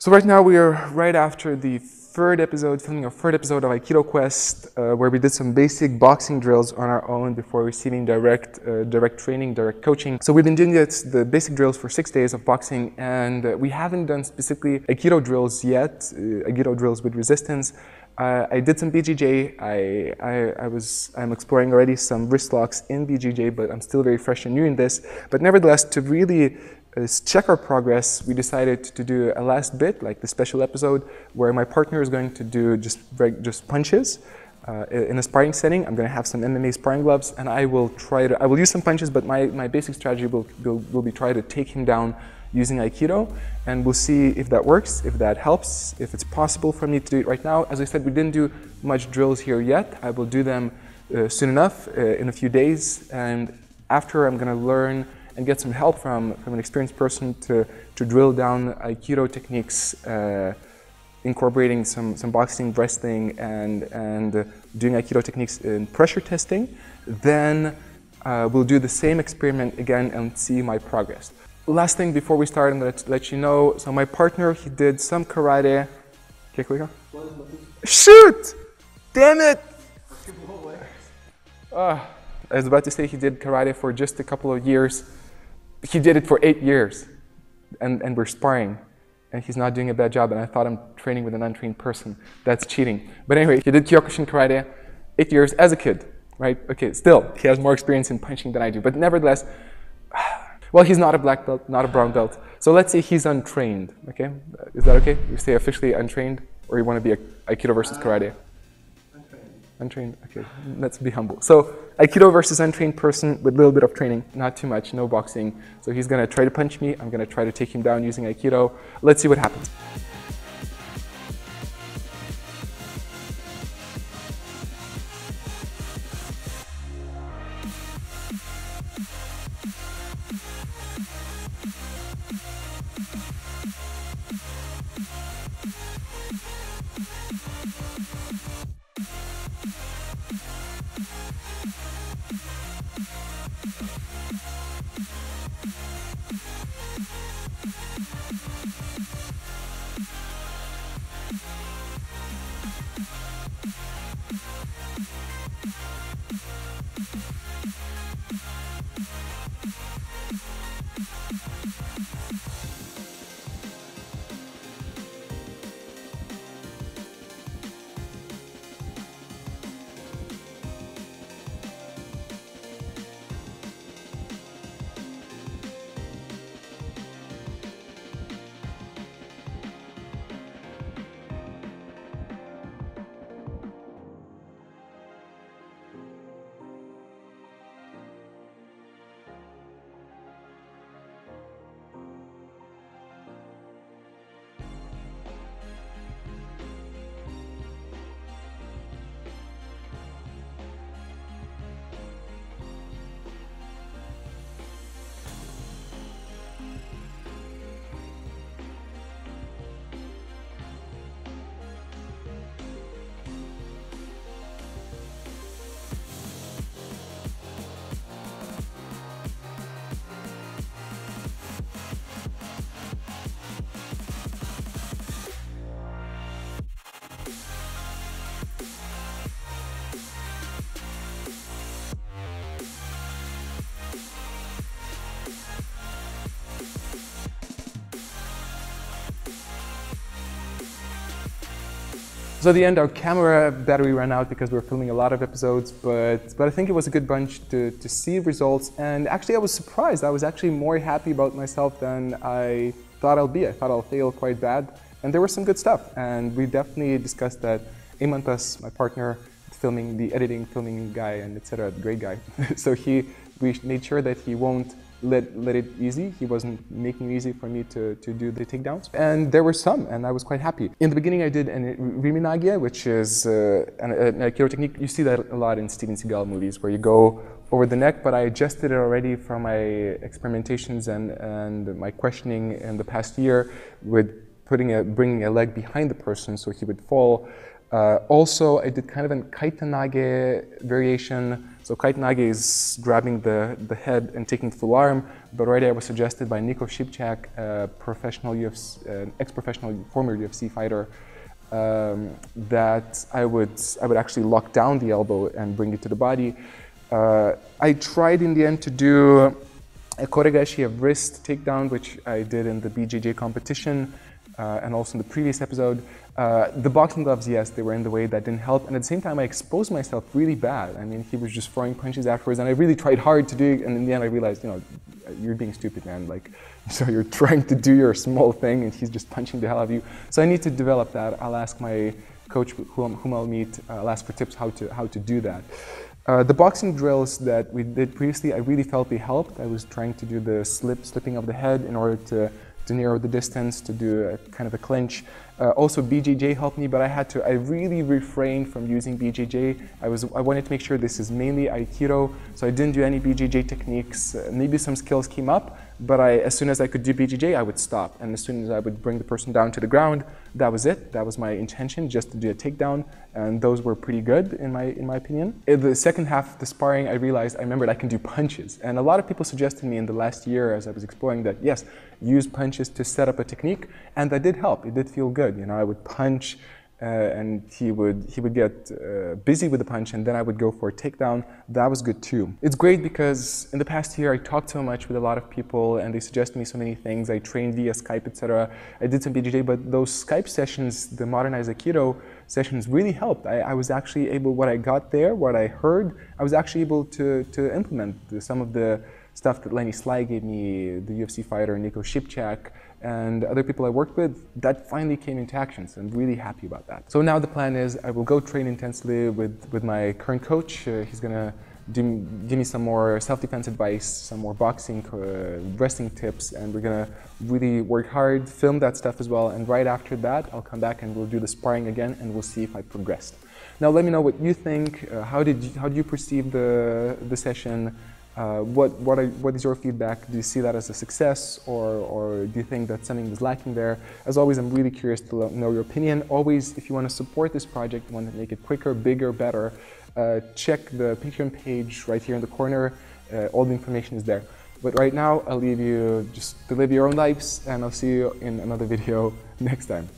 So right now we are right after the third episode, filming our third episode of Aikido Quest, where we did some basic boxing drills on our own before receiving direct training, direct coaching. So we've been doing the basic drills for 6 days of boxing, and we haven't done specifically Aikido drills yet, Aikido drills with resistance. I did some BJJ. I'm exploring already some wrist locks in BJJ, but I'm still very fresh and new in this. But nevertheless, to really check our progress, we decided to do a last bit, like the special episode, where my partner is going to do just punches in a sparring setting. I'm going to have some MMA sparring gloves, and I will use some punches, but my basic strategy will be try to take him down using Aikido, and we'll see if that works, if that helps, if it's possible for me to do it right now. As I said, we didn't do much drills here yet. I will do them soon enough, in a few days, and after I'm going to learn and get some help from an experienced person to drill down Aikido techniques, incorporating some boxing, wrestling, and doing Aikido techniques in pressure testing. Then we'll do the same experiment again and see my progress. Last thing before we start, I'm going to let you know, so my partner, he did some karate. Shoot! Damn it! I was about to say he did karate for just a couple of years. He did it for 8 years, and we're sparring, and he's not doing a bad job, and I thought I'm training with an untrained person. That's cheating. But anyway, he did Kyokushin karate 8 years as a kid, right? Okay, still, he has more experience in punching than I do, but nevertheless, well, he's not a black belt, not a brown belt. So let's say he's untrained, okay? Is that okay? You say officially untrained, or you want to be Aikido versus karate? Untrained, okay, let's be humble. So Aikido versus untrained person with a little bit of training, not too much, no boxing. So he's going to try to punch me, I'm going to try to take him down using Aikido. Let's see what happens. So at the end, our camera battery ran out because we were filming a lot of episodes, but I think it was a good bunch to see results. And actually, I was surprised. I was actually more happy about myself than I thought I'll be. I thought I'll fail quite bad. And there was some good stuff. And we definitely discussed that Imantas, my partner, filming the editing, filming guy, and etc., great guy. So we made sure that he won't let it easy. He wasn't making it easy for me to do the takedowns. And there were some, and I was quite happy. In the beginning, I did an Riminagia, which is an Aikido technique. You see that a lot in Steven Seagal movies, where you go over the neck, but I adjusted it already from my experimentations and my questioning in the past year with bringing a leg behind the person so he would fall. Also, I did kind of a Kaitanage variation. So Kaitenage is grabbing the head and taking the full arm, but right there was suggested by Nico Shipchak, a professional UFC, an ex-professional former UFC fighter, that I would actually lock down the elbow and bring it to the body. I tried in the end to do a koregashi, a wrist takedown, which I did in the BJJ competition and also in the previous episode. The boxing gloves, yes, they were in the way, that didn't help. And at the same time, I exposed myself really bad. I mean, he was just throwing punches afterwards, and I really tried hard to do it. And in the end, I realized, you know, you're being stupid, man. Like, so you're trying to do your small thing, and he's just punching the hell out of you. So I need to develop that. I'll ask my coach, whom I'll meet, I'll ask for tips how to do that. The boxing drills that we did previously, I really felt they helped. I was trying to do the slipping of the head in order to narrow the distance, to do a kind of a clinch. Also BJJ helped me, but I really refrained from using BJJ. I wanted to make sure this is mainly Aikido, so I didn't do any BJJ techniques. Maybe some skills came up, but as soon as I could do BJJ, I would stop. And as soon as I would bring the person down to the ground, that was it. That was my intention, just to do a takedown. And those were pretty good in my opinion. In the second half of the sparring, I remembered I can do punches. And a lot of people suggested me in the last year as I was exploring that, yes, use punches to set up a technique. And that did help. It did feel good. You know, I would punch and he would get busy with the punch, and then I would go for a takedown. That was good too. It's great because in the past year I talked so much with a lot of people and they suggested me so many things. I trained via Skype, etc. I did some BJJ, but those Skype sessions, the modernized Aikido sessions, really helped. I was actually able, what I got there, what I heard, I was actually able to implement some of the stuff that Lenny Sly gave me, the UFC fighter Nico Shipchak, and other people I worked with. That finally came into action, so I'm really happy about that. So now the plan is I will go train intensely with my current coach. He's gonna give me some more self-defense advice, some more boxing, wrestling tips, and we're gonna really work hard, film that stuff as well, and right after that I'll come back and we'll do the sparring again and we'll see if I progressed. Now let me know what you think. How do you perceive the session? What is your feedback? Do you see that as a success, or do you think that something was lacking there? As always, I'm really curious to know your opinion. Always, if you want to support this project, want to make it quicker, bigger, better, check the Patreon page right here in the corner. All the information is there. But right now, I'll leave you just to live your own lives, and I'll see you in another video next time.